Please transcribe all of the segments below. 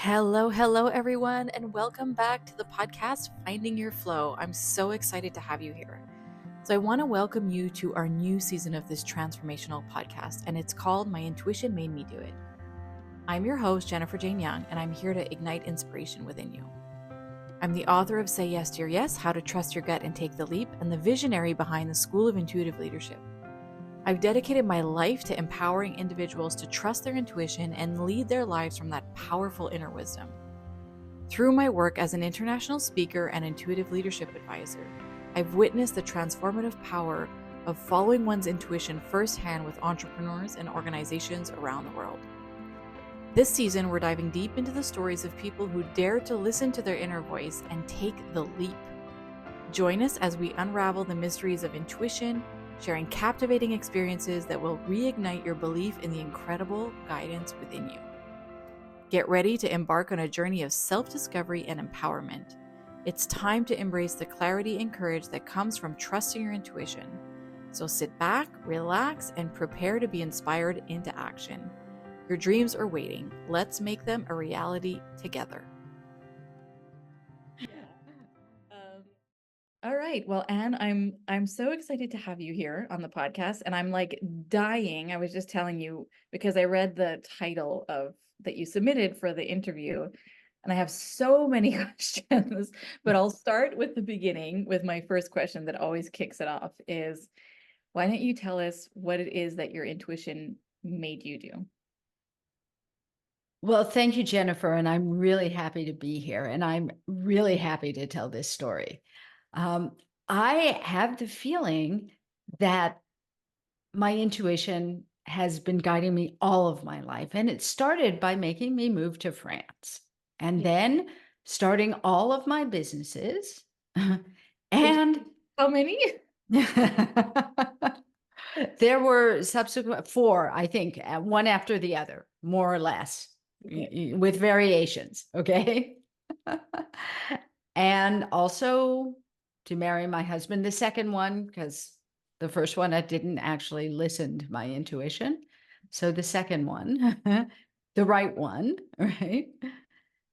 Hello, everyone, and welcome back to the podcast, Finding Your Flow. I'm so excited to have you here. So, I want to welcome you to our new season of this transformational podcast, and it's called My Intuition Made Me Do It. I'm your host, Jennifer Jane Young, and I'm here to ignite inspiration within you. I'm the author of Say Yes to Your Yes, How to Trust Your Gut and Take the Leap, and the visionary behind the School of Intuitive Leadership. I've dedicated my life to empowering individuals to trust their intuition and lead their lives from that powerful inner wisdom. Through my work as an international speaker and intuitive leadership advisor, I've witnessed the transformative power of following one's intuition firsthand with entrepreneurs and organizations around the world. This season, we're diving deep into the stories of people who dare to listen to their inner voice and take the leap. Join us as we unravel the mysteries of intuition, sharing captivating experiences that will reignite your belief in the incredible guidance within you. Get ready to embark on a journey of self-discovery and empowerment. It's time to embrace the clarity and courage that comes from trusting your intuition. So sit back, relax, and prepare to be inspired into action. Your dreams are waiting. Let's make them a reality together. All right. Well, Anne, I'm so excited to have you here on the podcast, and I'm like dying. I was just telling you because I read the title of that you submitted for the interview, and I have so many questions, but I'll start with the beginning with my first question that always kicks it off is, why don't you tell us what it is that your intuition made you do? Well, thank you, Jennifer, and I'm really happy to be here, and I'm really happy to tell this story. I have the feeling that my intuition has been guiding me all of my life, and it started by making me move to France, and then starting all of my businesses, and How many? there were subsequent 4, I think, one after the other, more or less. Okay. With variations, okay? And also to marry my husband, the second one, because the first one I didn't actually listen to my intuition. So the second one, the right one, right?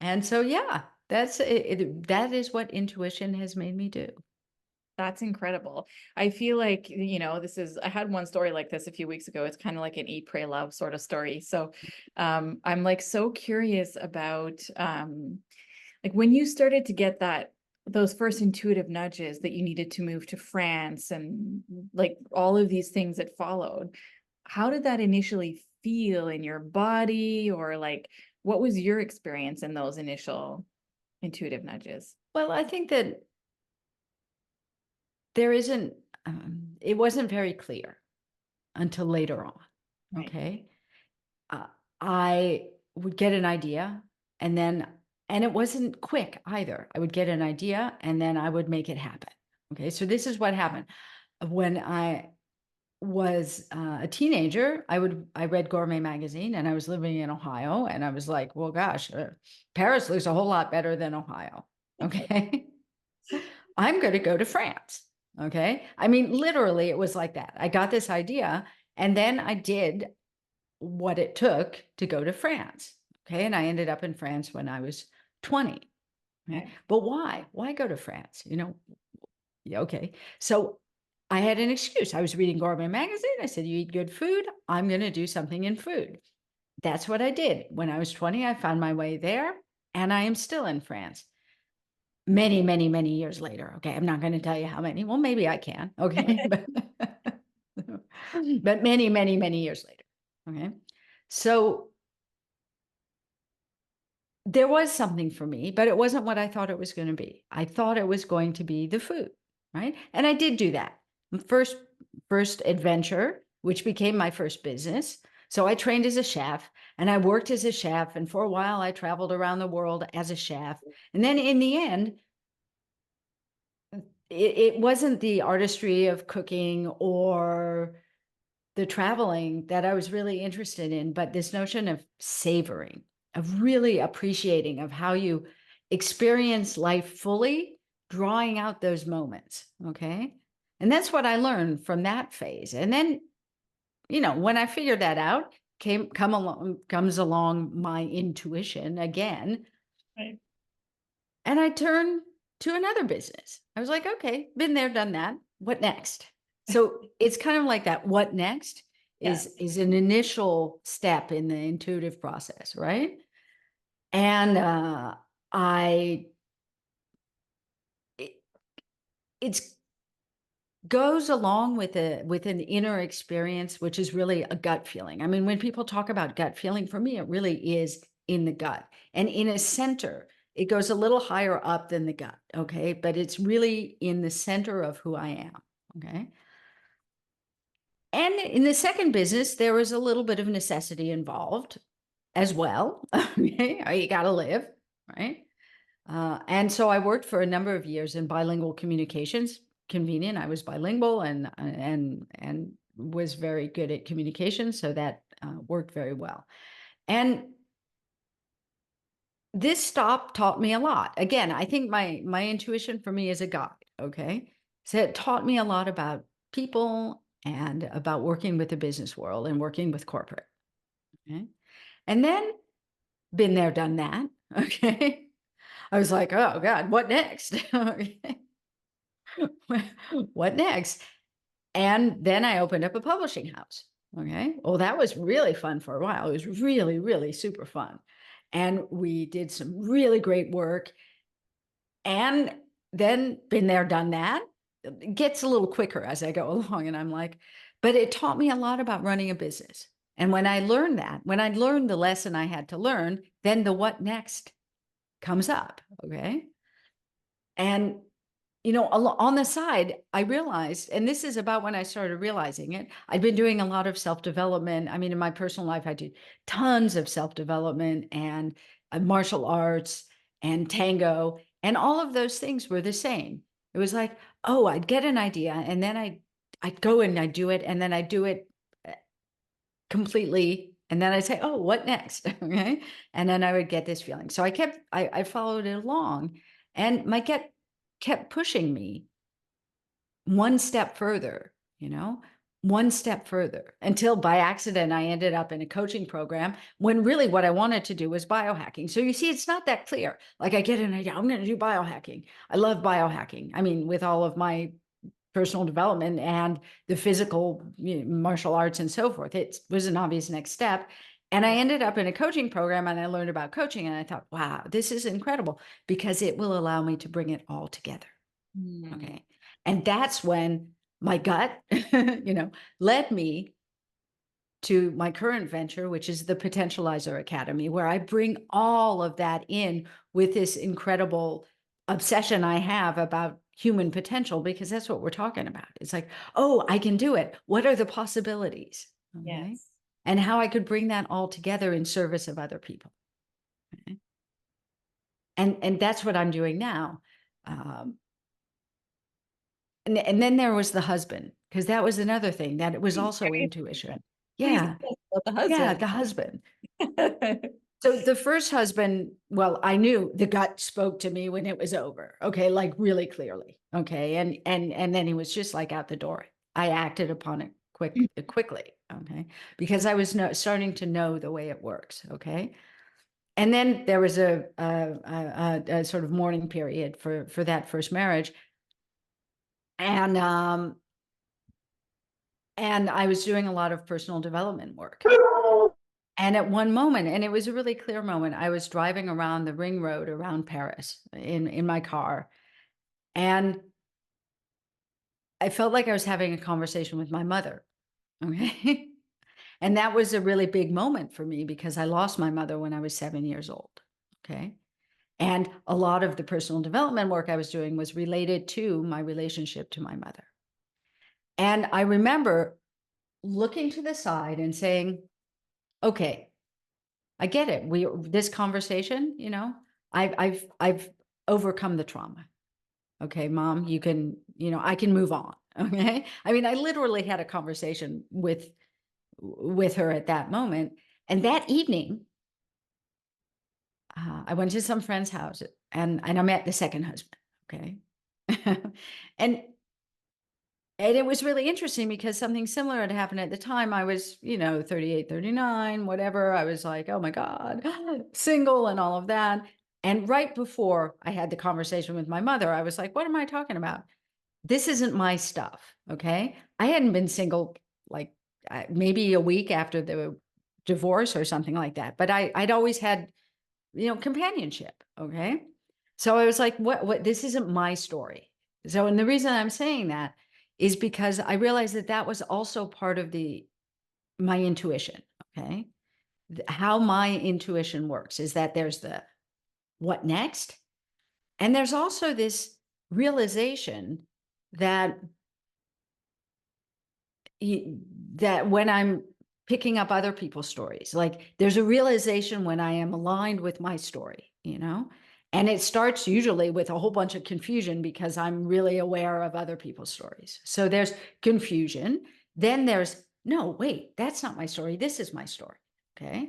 And so, yeah, that's it. That is what intuition has made me do. That's incredible. I feel like, I had one story like this a few weeks ago. It's kind of like an eat, pray, love sort of story. So I'm like so curious about like when you started to get those first intuitive nudges that you needed to move to France and like all of these things that followed, how did that initially feel in your body, or like what was your experience in those initial intuitive nudges? Well, I think that there isn't, it wasn't very clear until later on. Right. Okay. I would get an idea and it wasn't quick either. I would get an idea and then I would make it happen. Okay. So this is what happened. When I was a teenager, I read Gourmet magazine, and I was living in Ohio, and I was like, well, gosh, Paris looks a whole lot better than Ohio. Okay. I'm going to go to France. Okay. I mean, literally, it was like that. I got this idea, and then I did what it took to go to France. Okay. And I ended up in France when I was 20. Okay? But why? Why go to France? Yeah, okay. So I had an excuse. I was reading Gourmet magazine. I said, you eat good food. I'm going to do something in food. That's what I did. When I was 20, I found my way there, and I am still in France. Many, many, many years later. Okay. I'm not going to tell you how many. Well, maybe I can. Okay. But many, many, many years later. Okay. So there was something for me, but it wasn't what I thought it was going to be. I thought it was going to be the food. Right. And I did do that. First adventure, which became my first business. So I trained as a chef, and I worked as a chef. And for a while, I traveled around the world as a chef. And then in the end, it wasn't the artistry of cooking or the traveling that I was really interested in, but this notion of savoring, of really appreciating of how you experience life fully, drawing out those moments. Okay. And that's what I learned from that phase. And then, when I figured that out, comes along my intuition again, Right. and I turned to another business. I was like, okay, been there, done that. What next? So it's kind of like that. What next Yes. is an initial step in the intuitive process, right? And I it, it's goes along with an inner experience, which is really a gut feeling. I mean, when people talk about gut feeling, for me, it really is in the gut and in a center. It goes a little higher up than the gut, okay? But it's really in the center of who I am, okay? And in the second business, there was a little bit of necessity involved as well. Okay, you got to live, right? And so I worked for a number of years in bilingual communications. Convenient. I was bilingual and was very good at communication, so that worked very well. And this stop taught me a lot. Again, I think my intuition for me is a guide. Okay, so it taught me a lot about people and about working with the business world and working with corporate. Okay, and then been there, done that. Okay. I was like, "Oh god, what next?" What next? And then I opened up a publishing house. Okay. Well, that was really fun for a while. It was really, really super fun. And we did some really great work. And then been there, done that. It gets a little quicker as I go along. And I'm like, but it taught me a lot about running a business. And when I learned that, when I learned the lesson I had to learn, then the what next comes up. Okay. And on the side, I realized, and this is about when I started realizing it, I'd been doing a lot of self-development. I mean, in my personal life, I did tons of self-development and martial arts and tango, and all of those things were the same. It was like, oh, I'd get an idea, and then I'd go and I'd do it, and then I'd do it completely, and then I'd say, oh, what next? Okay, and then I would get this feeling. So I followed it along, and my gut kept pushing me one step further, one step further, until by accident I ended up in a coaching program when really what I wanted to do was biohacking. So you see, it's not that clear. Like I get an idea, I'm going to do biohacking. I love biohacking. I mean, with all of my personal development and the physical martial arts and so forth, it was an obvious next step. And I ended up in a coaching program and I learned about coaching and I thought, wow, this is incredible because it will allow me to bring it all together. Okay. And that's when my gut, led me to my current venture, which is the Potentializer Academy, where I bring all of that in with this incredible obsession I have about human potential, because that's what we're talking about. It's like, oh, I can do it. What are the possibilities? Okay. Yes. And how I could bring that all together in service of other people. Okay. And that's what I'm doing now. And then there was the husband, because that was another thing that it was also intuition. Please Yeah. tell us about the Yeah, husband. the husband. So the first husband, well, I knew the gut spoke to me when it was over. Okay, like really clearly. Okay. And then he was just like out the door. I acted upon it quickly. Okay. Because I was starting to know the way it works. Okay. And then there was a sort of mourning period for that first marriage. And I was doing a lot of personal development work. And at one moment, and it was a really clear moment, I was driving around the ring road around Paris in my car. And I felt like I was having a conversation with my mother. Okay. And that was a really big moment for me because I lost my mother when I was 7 years old. Okay. And a lot of the personal development work I was doing was related to my relationship to my mother. And I remember looking to the side and saying, okay, I get it. This conversation, I've overcome the trauma. Okay, mom, you can, I can move on. Okay. I mean, I literally had a conversation with her at that moment. And that evening, I went to some friend's house and I met the second husband. Okay. And And it was really interesting because something similar had happened at the time. I was, 38, 39, whatever. I was like, oh my God, single and all of that. And right before I had the conversation with my mother, I was like, what am I talking about? This isn't my stuff. Okay. I hadn't been single like maybe a week after the divorce or something like that, but I'd always had, companionship. Okay. So I was like, this isn't my story. So, and the reason I'm saying that is because I realized that that was also part of my intuition. Okay. How my intuition works is that there's the what next? And there's also this realization that y- that when I'm picking up other people's stories, like there's a realization when I am aligned with my story. And it starts usually with a whole bunch of confusion because I'm really aware of other people's stories. So there's confusion. Then there's, no, wait, that's not my story. This is my story. Okay.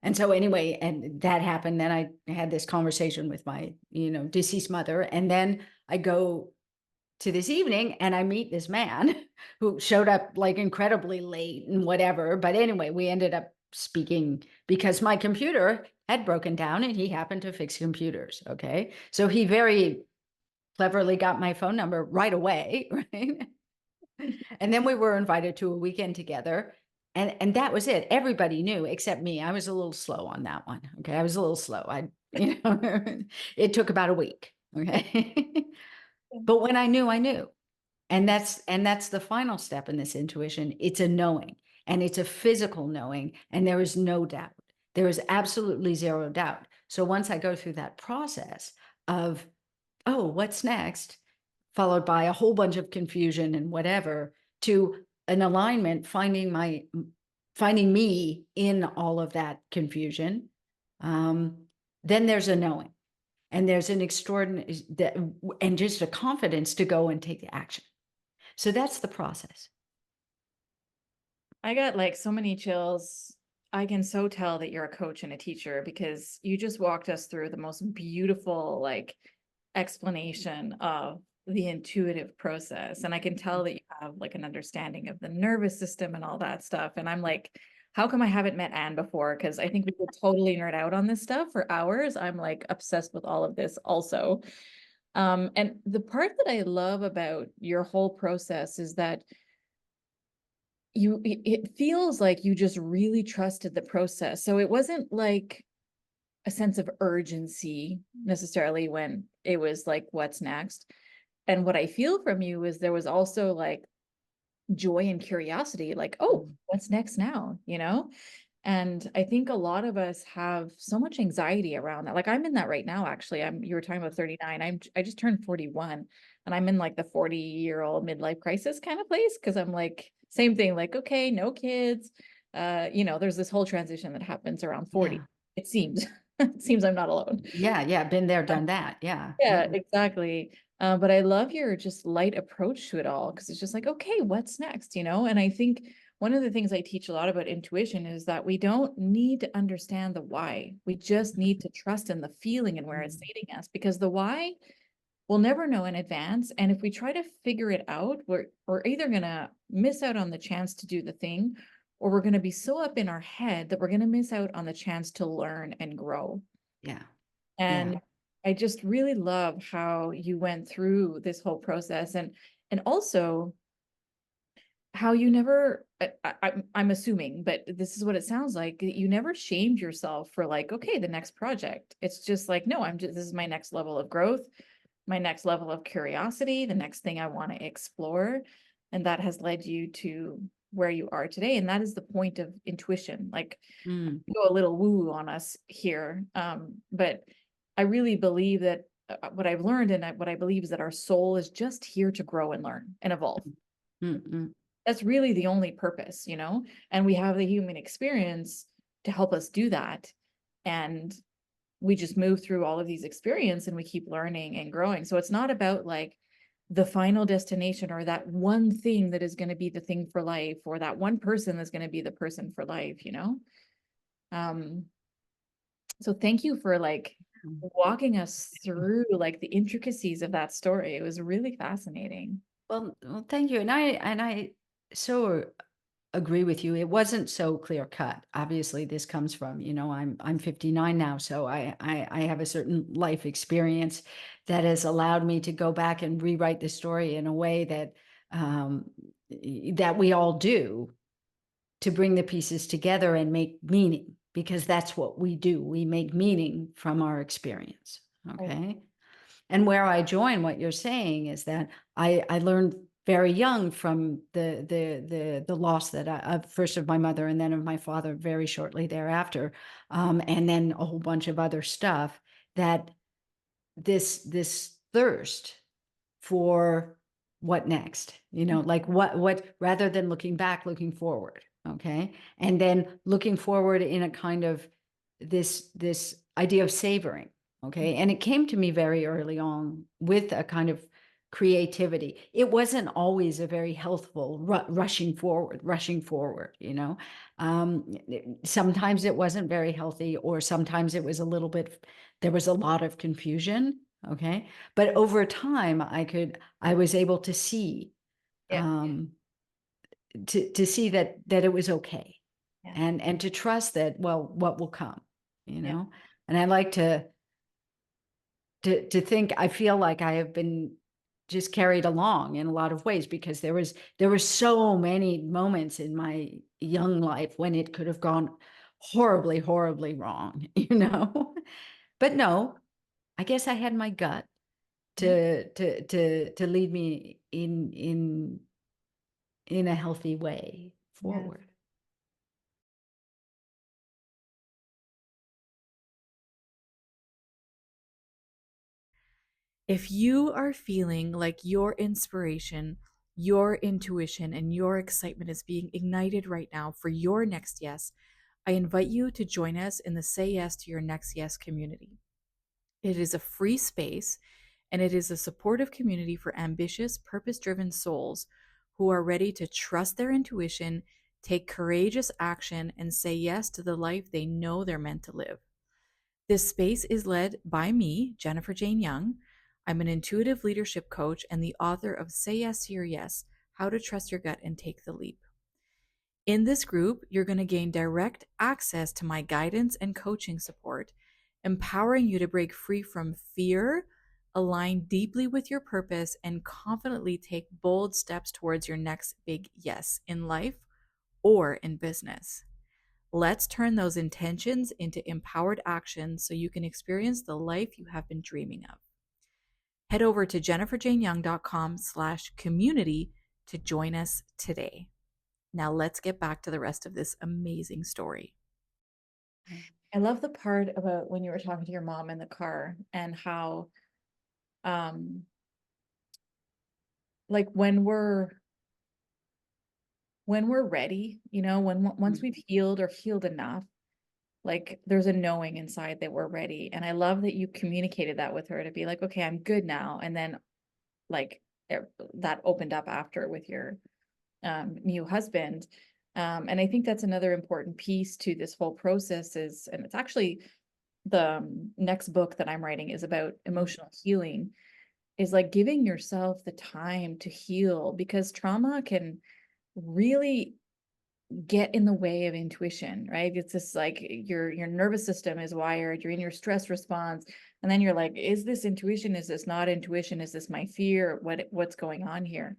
And so anyway, and that happened. Then I had this conversation with my, deceased mother. And then I go to this evening and I meet this man who showed up like incredibly late and whatever. But anyway, we ended up speaking because my computer had broken down and he happened to fix computers. Okay. So he very cleverly got my phone number right away. Right. And then we were invited to a weekend together. And that was it. Everybody knew except me. I was a little slow on that one. Okay. I was a little slow. It took about a week. Okay. But when I knew, I knew. And that's the final step in this intuition. It's a knowing, and it's a physical knowing, and there is no doubt. There is absolutely zero doubt. So once I go through that process of, oh, what's next, followed by a whole bunch of confusion and whatever, to an alignment, finding me in all of that confusion, then there's a knowing, and there's an extraordinary and just a confidence to go and take the action. So that's the process. I got like so many chills. I can so tell that you're a coach and a teacher because you just walked us through the most beautiful like explanation of the intuitive process. And I can tell that you have like an understanding of the nervous system and all that stuff. And I'm like, how come I haven't met Anne before? Because I think we could totally nerd out on this stuff for hours. I'm like obsessed with all of this also. And the part that I love about your whole process is that it feels like you just really trusted the process. So it wasn't like a sense of urgency necessarily when it was like, what's next? And what I feel from you is there was also like joy and curiosity, like, oh, what's next now? And I think a lot of us have so much anxiety around that. Like I'm in that right now, actually. You were talking about 39. I just turned 41 and I'm in like the 40-year-old midlife crisis kind of place because I'm like, same thing, like, okay, no kids. There's this whole transition that happens around 40. Yeah. It seems. It seems I'm not alone. Yeah. Yeah. Been there, done that. Yeah. Yeah, exactly. But I love your just light approach to it all because it's just like, okay, what's next? And I think one of the things I teach a lot about intuition is that we don't need to understand the why. We just need to trust in the feeling and where it's leading us because the why we'll never know in advance. And if we try to figure it out, we're either gonna miss out on the chance to do the thing, or we're gonna be so up in our head that we're gonna miss out on the chance to learn and grow. Yeah. Yeah. And I just really love how you went through this whole process and also how you never I'm assuming, but this is what it sounds like, you never shamed yourself for like, okay, the next project. It's just like, no, this is my next level of growth, my next level of curiosity, the next thing I want to explore. And that has led you to where you are today. And that is the point of intuition. Like Mm. go a little woo on us here. But I really believe that what I've learned and what I believe is that our soul is just here to grow and learn and evolve. Mm. Mm. That's really the only purpose. And we have the human experience to help us do that. And we just move through all of these experiences and we keep learning and growing. So it's not about like the final destination or that one thing that is going to be the thing for life or that one person that's going to be the person for life. Um, so thank you for like Mm. walking us through like the intricacies of that story. It was really fascinating. Well, thank you. And I so agree with you. It wasn't so clear cut. Obviously, this comes from, I'm 59 now, so I have a certain life experience that has allowed me to go back and rewrite the story in a way that that we all do, to bring the pieces together and make meaning, because that's what we do. We make meaning from our experience. Oh, Okay. And where I join what you're saying is that I learned very young from the loss that first of my mother and then of my father very shortly thereafter, and then a whole bunch of other stuff, that this thirst for what next, like what rather than looking back, looking forward. Okay. And then looking forward in a kind of this idea of savoring. Okay. And it came to me very early on with a kind of creativity. It wasn't always a very healthful rushing forward, sometimes it wasn't very healthy, or sometimes it was a little bit, there was a lot of confusion. Okay. But over time, I was able to see, yeah, to see that it was okay, yeah, and to trust that, well, what will come, yeah, and I like to think, I feel like I have been just carried along in a lot of ways, because there were so many moments in my young life when it could have gone horribly, horribly wrong, But no, I guess I had my gut yeah. to lead me in a healthy way Yeah. forward. If you are feeling like your inspiration, your intuition, and your excitement is being ignited right now for your next yes, I invite you to join us in the Say Yes to Your Next Yes community. It is a free space, and it is a supportive community for ambitious, purpose driven souls who are ready to trust their intuition, take courageous action, and say yes to the life they know they're meant to live. This space is led by me, Jennifer Jane Young. I'm an intuitive leadership coach and the author of Say Yes to Your Yes: How to Trust Your Gut and Take the Leap. In this group, you're going to gain direct access to my guidance and coaching support, empowering you to break free from fear, align deeply with your purpose, and confidently take bold steps towards your next big yes in life or in business. Let's turn those intentions into empowered action so you can experience the life you have been dreaming of. Head over to jenniferjaneyoung.com/community to join us today. Now let's get back to the rest of this amazing story. I love the part about when you were talking to your mom in the car and how um like when we're ready, when once Mm. we've healed or healed enough, like there's a knowing inside that we're ready. And I love that you communicated that with her to be like, okay, I'm good now. And then like that opened up after with your new husband. And I think that's another important piece to this whole process is, and it's actually the next book that I'm writing is about emotional healing, is like giving yourself the time to heal, because trauma can really get in the way of intuition, right? It's just like your nervous system is wired, you're in your stress response, and then you're like, is this intuition? Is this not intuition? Is this my fear? What's going on here?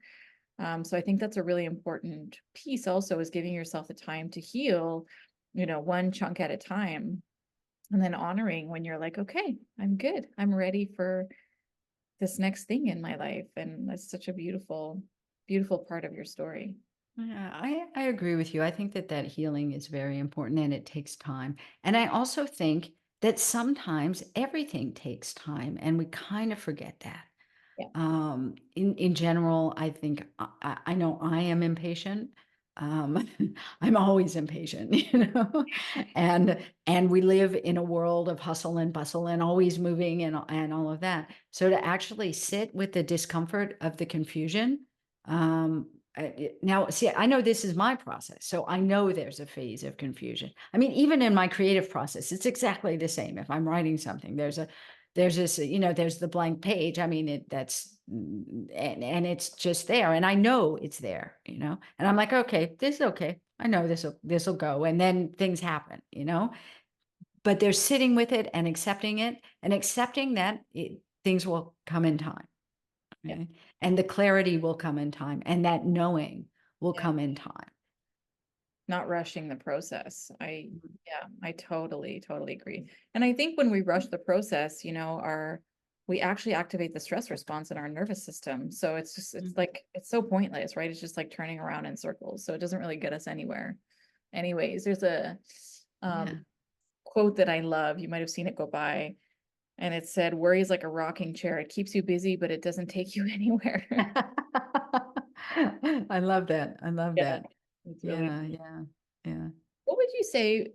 So I think that's a really important piece also, is giving yourself the time to heal, one chunk at a time, and then honoring when you're like, okay, I'm good. I'm ready for this next thing in my life. And that's such a beautiful, beautiful part of your story. Yeah, I agree with you. I think that healing is very important, and it takes time. And I also think that sometimes everything takes time, and we kind of forget that. Yeah. In general, I think I know I am impatient. Um, I'm always impatient, and we live in a world of hustle and bustle and always moving and all of that. So to actually sit with the discomfort of the confusion, Now, see, I know this is my process, so I know there's a phase of confusion. I mean, even in my creative process, it's exactly the same. If I'm writing something, there's this, there's the blank page. I mean, and it's just there, and I know it's there, and I'm like, okay, this is okay. I know this will go, and then things happen. But they're sitting with it and accepting it, and accepting that things will come in time. Yeah. Okay? And the clarity will come in time, and that knowing will Yeah. come in time. Not rushing the process. Mhm. Yeah, I totally agree. And I think when we rush the process, we actually activate the stress response in our nervous system. So it's Mhm. like, it's so pointless, right? It's just like turning around in circles. So it doesn't really get us anywhere. Anyways, there's a Yeah. quote that I love. You might have seen it go by, and it said, "Worry is like a rocking chair. It keeps you busy, but it doesn't take you anywhere." I love that. I love Yeah, that. it's really. Yeah, yeah, yeah. What would you say,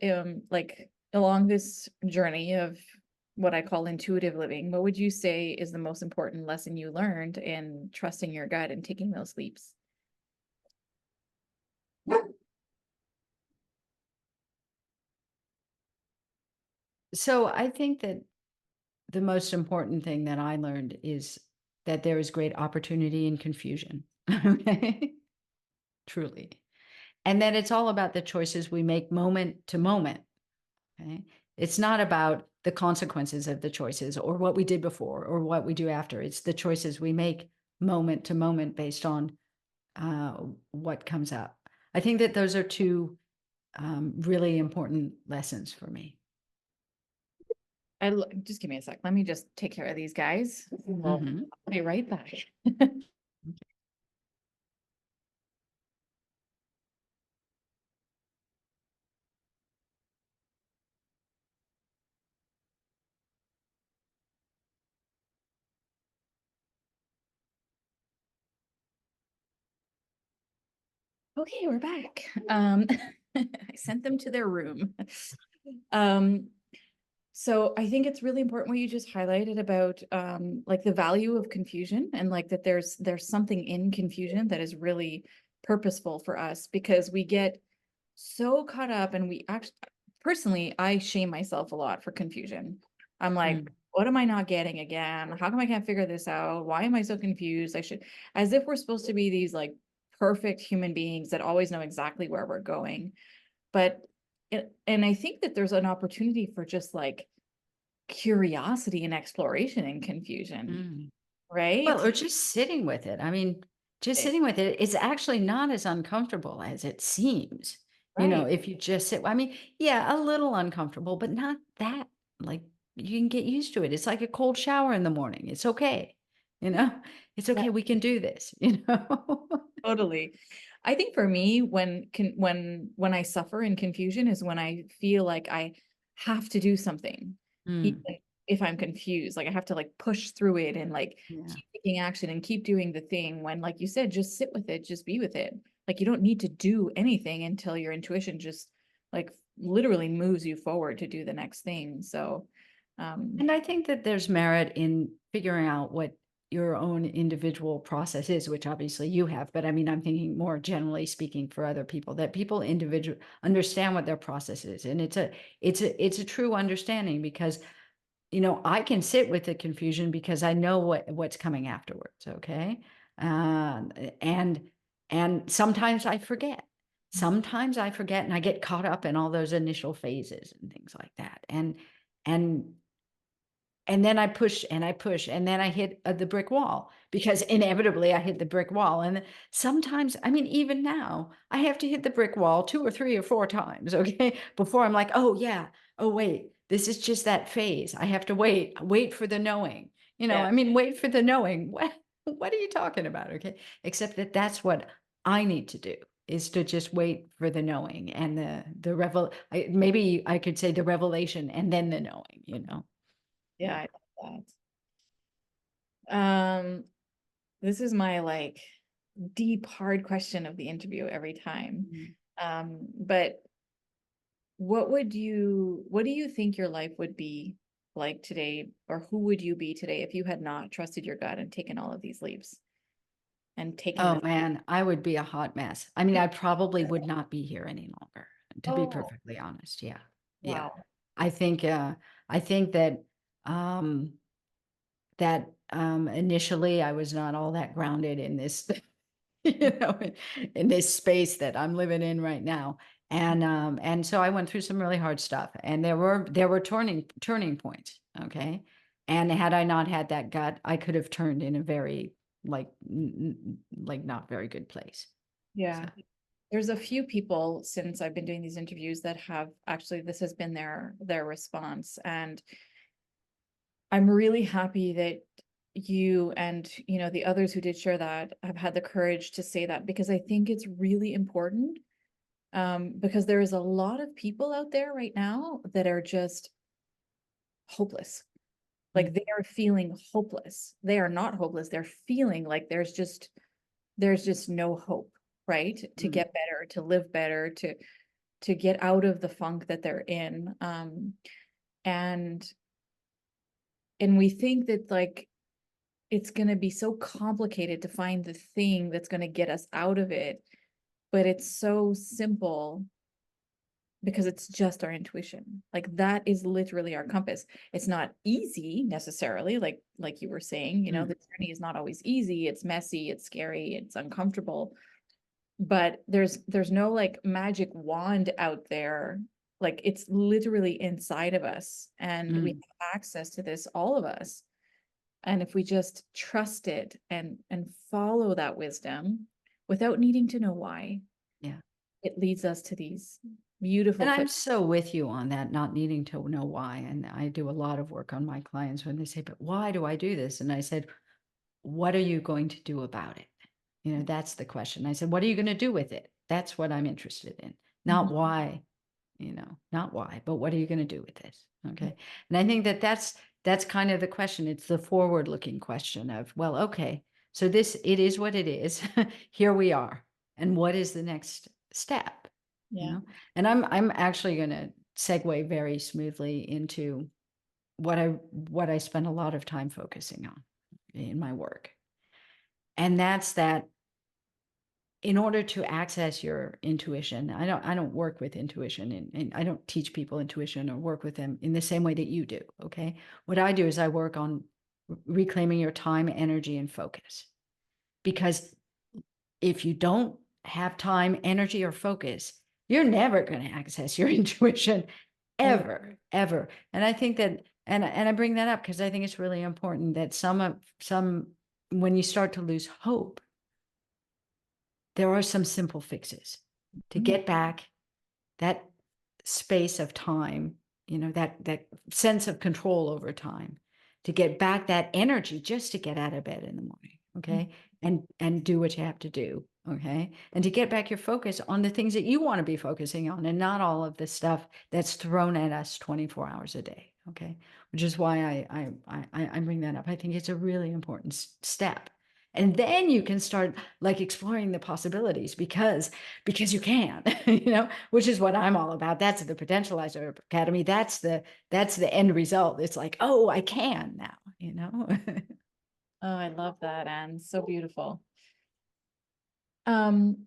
like along this journey of what I call intuitive living, what would you say is the most important lesson you learned in trusting your gut and taking those leaps? So I think that the most important thing that I learned is that there is great opportunity in confusion. Okay. Truly. And that it's all about the choices we make moment to moment. Okay. It's not about the consequences of the choices or what we did before or what we do after. It's the choices we make moment to moment based on uh, what comes up. I think that those are two really important lessons for me. Just give me a sec. Let me just take care of these guys. Well, Mhm. I'll be right back. Okay, we're back. I sent them to their room. Um, So I think it's really important what you just highlighted about like the value of confusion, and like that there's something in confusion that is really purposeful for us, because we get so caught up, and we actually, personally, I shame myself a lot for confusion. I'm like, Mm. what am I not getting again? How come I can't figure this out? Why am I so confused? As if we're supposed to be these like perfect human beings that always know exactly where we're going. But and I think that there's an opportunity for just like curiosity and exploration and confusion, Mm. right? Well, or just sitting with it. I mean, just Eh, sitting with it, it's actually not as uncomfortable as it seems. Right. If you just sit, I mean, yeah, a little uncomfortable, but not that, like, you can get used to it. It's like a cold shower in the morning. It's okay. You know, it's Yeah, okay. We can do this. totally. I think for me, when I suffer in confusion is when I feel like I have to do something, even Mm, if I'm confused. Like I have to like push through it and like yeah. keep taking action and keep doing the thing, when, like you said, just sit with it, just be with it. Like you don't need to do anything until your intuition just like literally moves you forward to do the next thing. So, And I think that there's merit in figuring out what your own individual process is, which obviously you have, but I mean, I'm thinking more generally speaking for other people, that people individual understand what their process is. And it's a true understanding because I can sit with the confusion because I know what's coming afterwards. Okay. Um, and and sometimes I forget and I get caught up in all those initial phases and things like that. And and then I push and I push, and then I hit the brick wall because inevitably I hit the brick wall. And sometimes, I mean, even now, I have to hit the brick wall 2 or 3 or 4 times, okay, before I'm like, oh, yeah, oh, wait, this is just that phase. I have to wait for the knowing. yeah, I mean, wait for the knowing. What are you talking about? Okay. Except that that's what I need to do is to just wait for the knowing and maybe I could say the revelation and then the knowing. yeah, Yeah. I love that. This is my like deep, hard question of the interview every time. Mm. But what do you think your life would be like today, or who would you be today if you had not trusted your gut and taken all of these leaps? and taken Oh this. man, I would be a hot mess. I mean, I probably would not be here any longer, to be Oh, perfectly honest. Yeah. Yeah. wow. I think I think that um initially I was not all that grounded in this in this space that I'm living in right now. And so I went through some really hard stuff, and there were turning points, okay? And had I not had that gut, I could have turned in a very like not very good place. So, Yeah. There's a few people since I've been doing these interviews that have actually this has been their response. And I'm really happy that you and the others who did share that have had the courage to say that, because I think it's really important, because there is a lot of people out there right now that are just hopeless. Like mm, they are feeling hopeless. They are not hopeless. They're feeling like there's just no hope, right? To mm, get better, to live better, to get out of the funk that they're in. And we think that like it's going to be so complicated to find the thing that's going to get us out of it, but it's so simple because it's just our intuition. Like that is literally our compass. It's not easy necessarily, like you were saying, mm, the journey is not always easy. It's messy, it's scary, it's uncomfortable, but there's no like magic wand out there. Like it's literally inside of us, and we mm, have access to this, all of us. And if we just trust it and follow that wisdom without needing to know why, yeah. it leads us to these beautiful And I'm places. so with you on that, not needing to know why. And I do a lot of work on my clients when they say, "But why do I do this?" And I said, "What are you going to do about it?" That's the question. I said, "What are you going to do with it?" That's what I'm interested in. Not Mhm. why, not why, but what are you going to do with it? Okay. And I think that that's kind of the question. It's the forward looking question of, well, okay, so it is what it is. Here we are. And what is the next step? You Yeah. know? And I'm actually going to segue very smoothly into what I spend a lot of time focusing on in my work. And that's that in order to access your intuition, I don't work with intuition, and I don't teach people intuition or work with them in the same way that you do. Okay. What I do is I work on reclaiming your time, energy, and focus. Because if you don't have time, energy, or focus, you're never going to access your intuition Right. ever, ever. And I think that, and I bring that up because I think it's really important that some when you start to lose hope, there are some simple fixes to Mhm. get back that space of time, that sense of control over time, to get back that energy just to get out of bed in the morning, okay? And do what you have to do, okay? And to get back your focus on the things that you want to be focusing on, and not all of the stuff that's thrown at us 24 hours a day, okay? Which is why I bring that up. I think it's a really important step. And then you can start like exploring the possibilities, because you can, which is what I'm all about. That's the Potentializer Academy. That's the end result. It's like, oh, I can now. Oh, I love that, Anne. So beautiful. Um,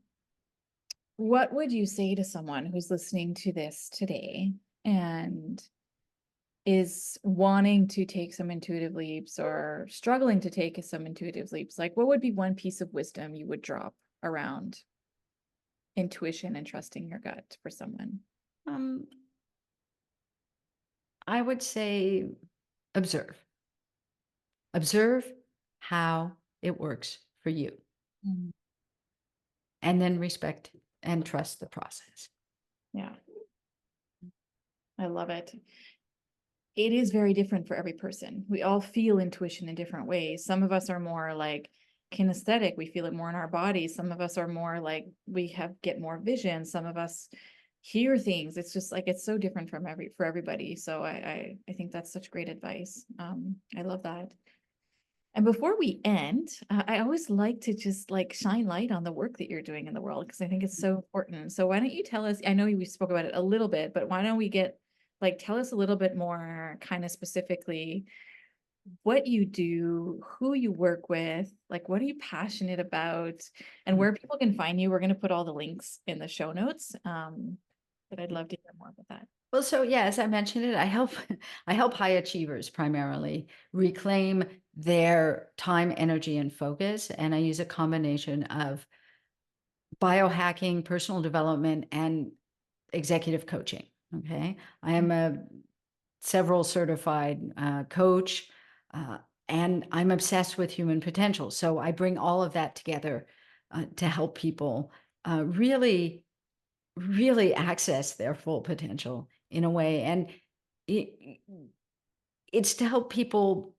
what would you say to someone who's listening to this today and is wanting to take some intuitive leaps or struggling to take some intuitive leaps? Like, what would be one piece of wisdom you would drop around intuition and trusting your gut for someone? um, I would say observe. Observe how it works for you, Mm. and then respect and trust the process. Yeah, I love it. It is very different for every person. We all feel intuition in different ways. Some of us are more like kinesthetic. We feel it more in our bodies. Some of us are more like we have get more vision. Some of us hear things. It's just like it's so different from for everybody. So I think that's such great advice. I love that. And before we end, I always like to just like shine light on the work that you're doing in the world because I think it's so important. So why don't you tell us? I know we spoke about it a little bit, but why don't we tell us a little bit more kind of specifically what you do, who you work with, like what are you passionate about, and where people can find you. We're going to put all the links in the show notes. But I'd love to hear more about that. Well, so yeah, as I mentioned it, I help I help high achievers primarily reclaim their time, energy, and focus. And I use a combination of biohacking, personal development, and executive coaching. Okay. I am a several certified coach, uh, and I'm obsessed with human potential. So I bring all of that together to help people really, really access their full potential in a way. And it, it's to help people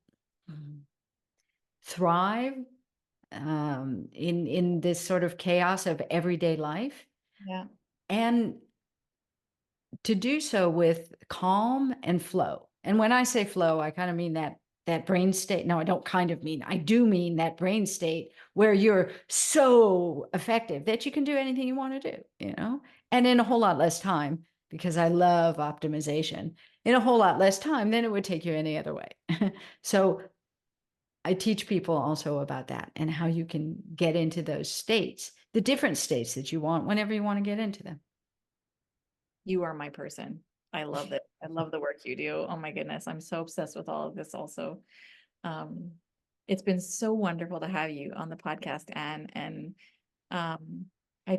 thrive in this sort of chaos of everyday life, Yeah. and to do so with calm and flow. And when I say flow, I kind of mean that brain state. No, I don't kind of mean. I do mean that brain state where you're so effective that you can do anything you want to do, and in a whole lot less time, because I love optimization. In a whole lot less time than it would take you any other way. So I teach people also about that and how you can get into those states, the different states that you want whenever you want to get into them. You are my person. I love it. I love the work you do. Oh my goodness. I'm so obsessed with all of this also. Um, it's been so wonderful to have you on the podcast, Anne. And um, you're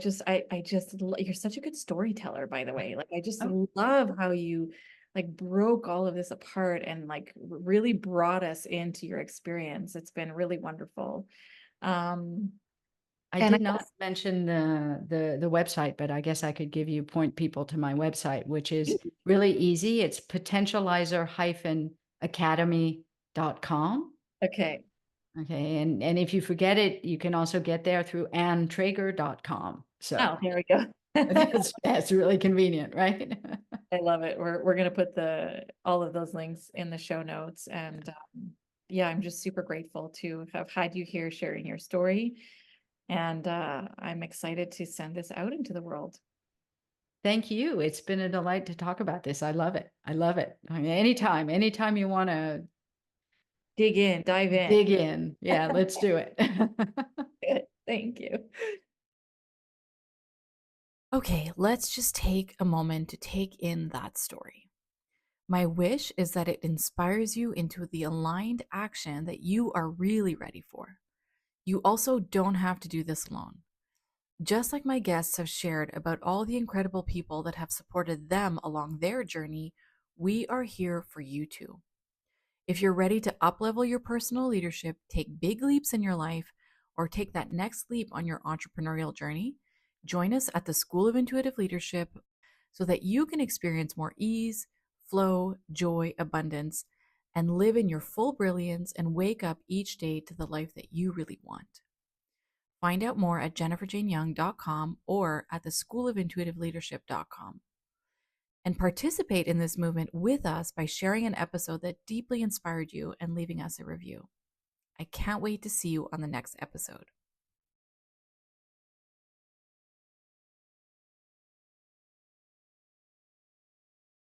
such a good storyteller, by the way. Like, I just Oh, love how you like broke all of this apart and like really brought us into your experience. It's been really wonderful. Um, I and did not mention the website, but I guess I could point people to my website, which is really easy. It's potentializer-academy.com. okay. Okay. And if you forget it, you can also get there through annetrager.com. So Oh, there we go. that's really convenient, right? I love it. We're gonna put the all of those links in the show notes, and yeah, I'm just super grateful to have had you here sharing your story, and I'm excited to send this out into the world. Thank you. It's been a delight to talk about this. I love it. I love it. I mean, anytime you want to Dig in, dive in. dig in. Yeah, let's do it. Thank you. Okay, let's just take a moment to take in that story. My wish is that it inspires you into the aligned action that you are really ready for. You also don't have to do this alone. Just like my guests have shared about all the incredible people that have supported them along their journey, we are here for you too. If you're ready to uplevel your personal leadership, take big leaps in your life, or take that next leap on your entrepreneurial journey, join us at the School of Intuitive Leadership so that you can experience more ease, flow, joy, abundance, and live in your full brilliance and wake up each day to the life that you really want. Find out more at jenniferjaneyoung.com or at theschoolofintuitiveleadership.com. And participate in this movement with us by sharing an episode that deeply inspired you and leaving us a review. I can't wait to see you on the next episode.